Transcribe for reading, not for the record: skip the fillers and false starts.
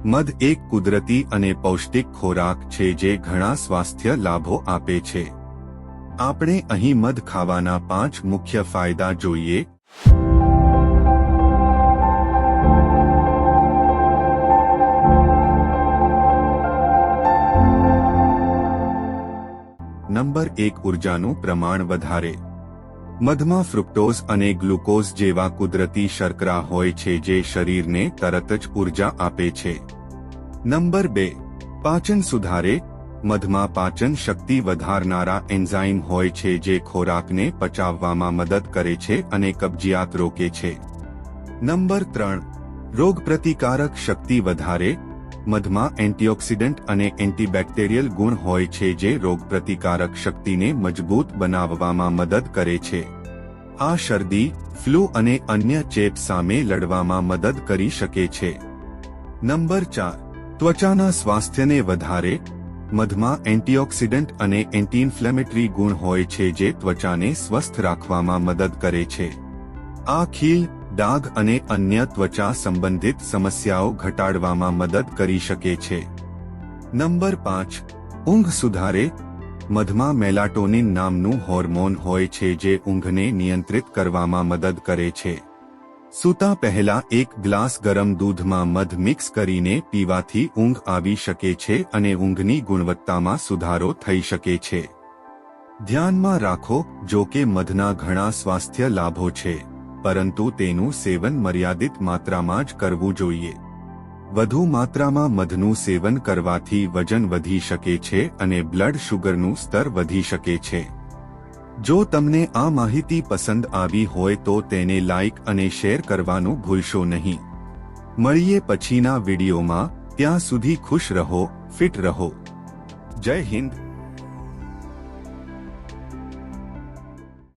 મધ એક કુદરતી અને પૌષ્ટિક ખોરાક છે જે ઘણા સ્વાસ્થ્ય લાભો આપે છે. આપણે અહીં મધ ખાવાના 5 મુખ્ય ફાયદા જોઈએ. નંબર 1, ઉર્જાનું પ્રમાણ વધારે. મધમાં ફ્રુક્ટોઝ અને ગ્લુકોઝ જેવા કુદરતી શર્કરા હોય છે જે શરીરને તરત જ ઉર્જા આપે છે. નંબર 2, પાચન સુધારે. મધમાં પાચન શક્તિ વધારનારા એન્ઝાઇમ હોય છે જે ખોરાકને પચાવવામાં મદદ કરે છે અને કબજિયાત રોકે છે. નંબર 3, રોગપ્રતિકારક શક્તિ વધારે. મધમાં એન્ટીઓક્સિડન્ટ અને એન્ટીબેક્ટેરિયલ ગુણ હોય છે જે રોગપ્રતિકારક શક્તિને મજબૂત બનાવવામાં મદદ કરે છે. આ શરદી, ફ્લૂ અને અન્ય ચેપ સામે લડવામાં મદદ કરી શકે છે. નંબર 4, ત્વચાના સ્વાસ્થ્યને વધારે. મધમાં એન્ટીઓક્સિડન્ટ અને એન્ટી-ઇન્ફ્લેમેટરી ગુણ હોય છે જે ત્વચાને સ્વસ્થ રાખવામાં મદદ કરે છે. આ ખીલ, ડાઘ અને અન્ય ત્વચા સંબંધિત સમસ્યાઓ ઘટાડવામાં મદદ કરી શકે છે. નંબર 5, ઊંઘ સુધારે. મધમાં મેલાટોનિન નામનું હોર્મોન હોય છે જે ઊંઘને નિયંત્રિત કરવામાં મદદ કરે છે. સૂતા પહેલા 1 ગ્લાસ ગરમ દૂધમાં મધ મિક્સ કરીને પીવાથી ઊંઘ આવી શકે છે અને ઊંઘની ગુણવત્તામાં સુધારો થઈ શકે છે. ધ્યાનમાં રાખો, જો કે મધના ઘણા સ્વાસ્થ્ય લાભો છે, પરંતુ તેનું સેવન મર્યાદિત માત્રામાં જ કરવું જોઈએ. વધુ માત્રામાં મધનું સેવન કરવાથી વજન વધી શકે છે અને બ્લડ શુગરનું સ્તર વધી શકે છે. જો તમને આ માહિતી પસંદ આવી હોય તો તેને લાઇક અને શેર કરવાનું ભૂલશો નહીં. મળીએ પછીના વિડીયોમાં. ત્યાં સુધી ખુશ રહો, ફિટ રહો. જય હિન્દ.